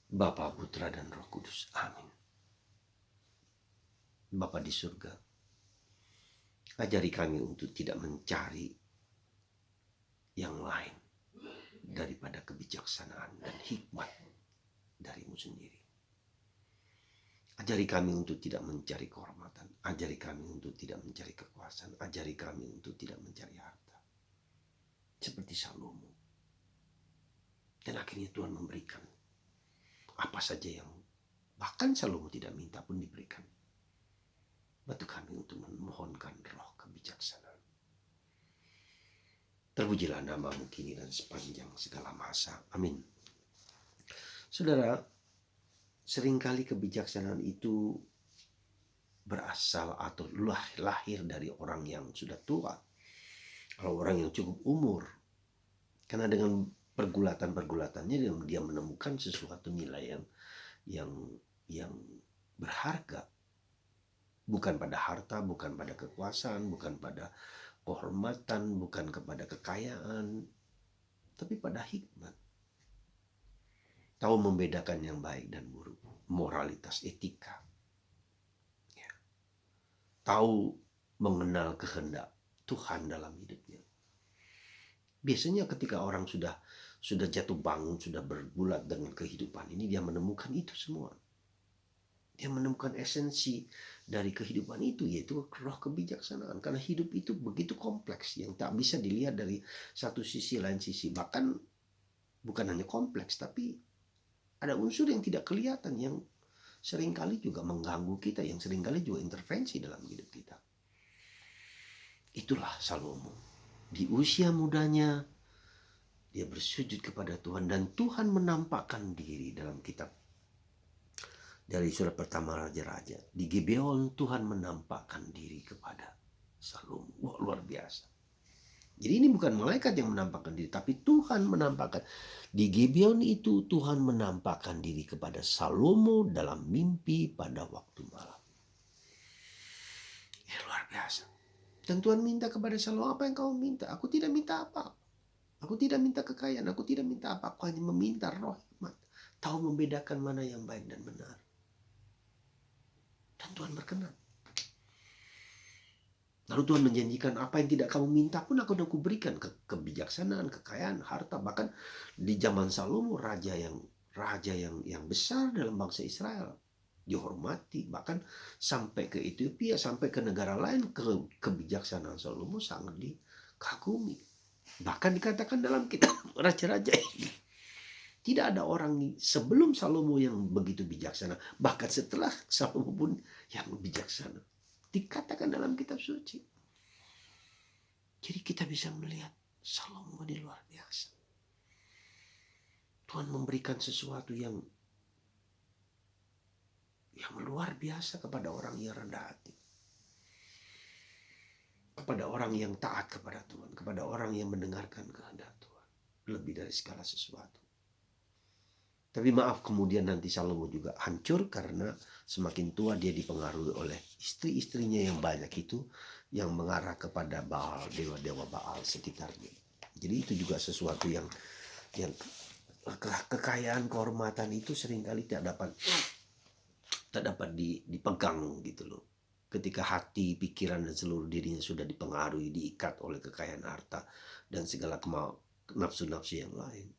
Bapa, Putra, dan Roh Kudus. Amin. Bapa di surga, ajari kami untuk tidak mencari yang lain daripada kebijaksanaan dan hikmat dari-Mu sendiri. Ajari kami untuk tidak mencari kehormatan. Ajari kami untuk tidak mencari kekuasaan. Ajari kami untuk tidak mencari harta. Seperti Salomo. Dan akhirnya Tuhan memberikan apa saja yang bahkan Salomo tidak minta pun diberikan. Bantu kami untuk memohonkan roh kebijaksanaan. Terpujilah nama-Mu kini dan sepanjang segala masa. Amin. Saudara, seringkali kebijaksanaan itu berasal atau lahir dari orang yang sudah tua. Kalau orang yang cukup umur. Karena dengan pergulatan-pergulatannya dia menemukan sesuatu nilai yang berharga. Bukan pada harta, bukan pada kekuasaan, bukan pada kehormatan, bukan kepada kekayaan, tapi pada hikmat. Tahu membedakan yang baik dan buruk, moralitas, etika. Ya. Tahu mengenal kehendak Tuhan dalam hidupnya. Biasanya ketika orang sudah jatuh bangun, sudah bergulat dengan kehidupan ini, dia menemukan itu semua. Dia menemukan esensi dari kehidupan itu, yaitu roh kebijaksanaan. Karena hidup itu begitu kompleks yang tak bisa dilihat dari satu sisi lain sisi. Bahkan bukan hanya kompleks, tapi ada unsur yang tidak kelihatan yang seringkali juga mengganggu kita, yang seringkali juga intervensi dalam hidup kita. Itulah Salomo. Di usia mudanya dia bersujud kepada Tuhan dan Tuhan menampakkan diri dalam kitab dari surat pertama Raja-Raja. Di Gibeon Tuhan menampakkan diri kepada Salomo. Wah, luar biasa. Jadi ini bukan malaikat yang menampakkan diri, tapi Tuhan menampakkan. Di Gibeon itu Tuhan menampakkan diri kepada Salomo dalam mimpi pada waktu malam. Ya, luar biasa. Dan Tuhan minta kepada Salomo, apa yang kau minta? Aku tidak minta apa. Aku tidak minta kekayaan, aku tidak minta apa. Aku hanya meminta roh hikmat. Tahu membedakan mana yang baik dan benar. Dan Tuhan berkenan. Lalu Tuhan menjanjikan apa yang tidak kamu minta pun akan aku berikan. Kebijaksanaan, kekayaan, harta. Bahkan di zaman Salomo raja yang besar dalam bangsa Israel. Dihormati. Bahkan sampai ke Ethiopia, sampai ke negara lain. Kebijaksanaan Salomo sangat dikagumi. Bahkan dikatakan dalam kitab Raja-Raja ini. Tidak ada orang sebelum Salomo yang begitu bijaksana. Bahkan setelah Salomo pun yang bijaksana. Dikatakan dalam kitab suci. Jadi kita bisa melihat Salomo ini luar biasa. Tuhan memberikan sesuatu yang luar biasa kepada orang yang rendah hati. Kepada orang yang taat kepada Tuhan. Kepada orang yang mendengarkan kehendak Tuhan. Lebih dari segala sesuatu. Tapi maaf, kemudian nanti Salomo juga hancur karena semakin tua dia dipengaruhi oleh istri-istrinya yang banyak itu yang mengarah kepada Baal, dewa-dewa Baal sekitarnya. Jadi itu juga sesuatu yang kekayaan, kehormatan itu seringkali tak dapat dipegang gitu loh. Ketika hati, pikiran dan seluruh dirinya sudah dipengaruhi, diikat oleh kekayaan harta dan segala nafsu-nafsu yang lain.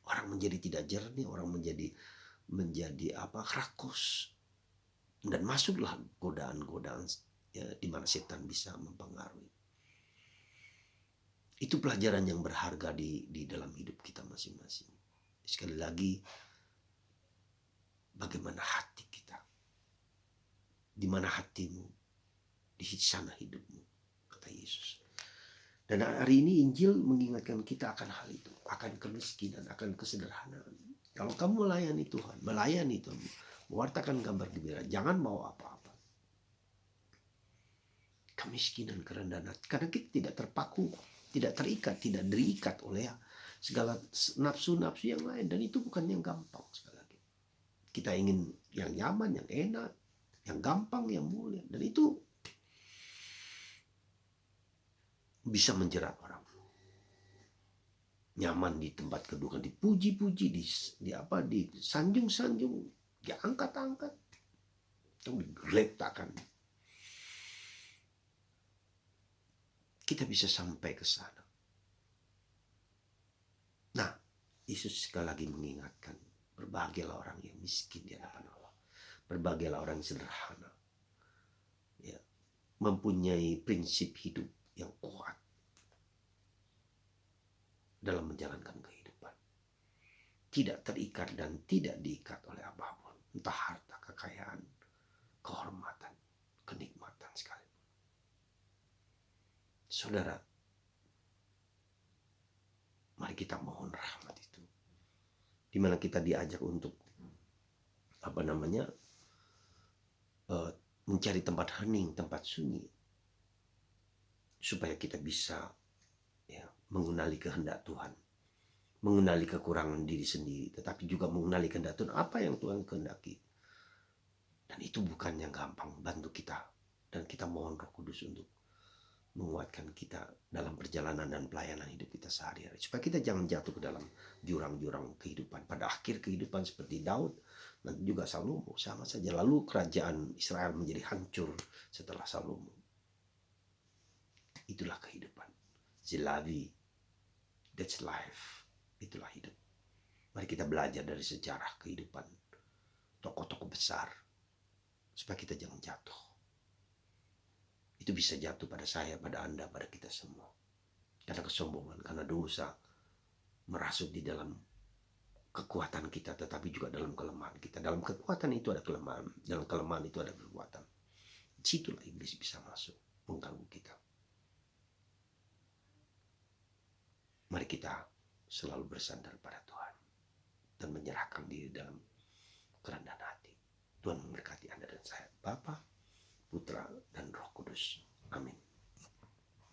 Orang menjadi tidak jernih, orang menjadi rakus. Dan masuklah godaan-godaan ya, di mana setan bisa mempengaruhi. Itu pelajaran yang berharga di dalam hidup kita masing-masing. Sekali lagi, bagaimana hati kita? Di mana hatimu? Di sana hidupmu, kata Yesus. Dan hari ini Injil mengingatkan kita akan hal itu. Akan kemiskinan, akan kesederhanaan. Kalau kamu melayani Tuhan, mewartakan kabar gembira, jangan bawa apa-apa. Kemiskinan, kerendahan hati. Karena kita tidak terpaku, tidak terikat, tidak diikat oleh segala nafsu-nafsu yang lain. Dan itu bukan yang gampang sekali lagi. Kita ingin yang nyaman, yang enak, yang gampang, yang mulia. Dan itu bisa menjerat orang. nyaman di tempat kedudukan, dipuji-puji, disanjung-sanjung, diangkat-angkat, diletakkan. Kita bisa sampai ke sana. Nah, Yesus sekali lagi mengingatkan, berbahagialah orang yang miskin di hadapan Allah. Berbahagialah orang yang sederhana. Ya, mempunyai prinsip hidup yang kuat dalam menjalankan kehidupan. Tidak terikat dan tidak diikat oleh apapun. Entah harta, kekayaan, kehormatan, kenikmatan sekalipun. Saudara, mari kita mohon rahmat itu. Di mana kita diajak untuk mencari tempat hening, tempat sunyi, supaya kita bisa mengenali kehendak Tuhan, mengenali kekurangan diri sendiri, tetapi juga mengenali kehendak Tuhan, apa yang Tuhan kehendaki. Dan itu bukan yang gampang, bantu kita. Dan kita mohon Roh Kudus untuk menguatkan kita dalam perjalanan dan pelayanan hidup kita sehari-hari, supaya kita jangan jatuh ke dalam jurang-jurang kehidupan. Pada akhir kehidupan seperti Daud dan juga Salomo sama saja. Lalu kerajaan Israel menjadi hancur setelah Salomo. Itulah kehidupan. Zilavi, that's life. Itulah hidup. Mari kita belajar dari sejarah kehidupan tokoh-tokoh besar, supaya kita jangan jatuh. Itu bisa jatuh pada saya, pada Anda, pada kita semua. Karena kesombongan, karena dosa merasuk di dalam kekuatan kita, tetapi juga dalam kelemahan kita. Dalam kekuatan itu ada kelemahan, dalam kelemahan itu ada kekuatan. Situlah iblis bisa masuk, mengganggu kita. Mari kita selalu bersandar pada Tuhan dan menyerahkan diri dalam kerendahan hati. Tuhan memberkati Anda dan saya, Bapa, Putra, dan Roh Kudus. Amin.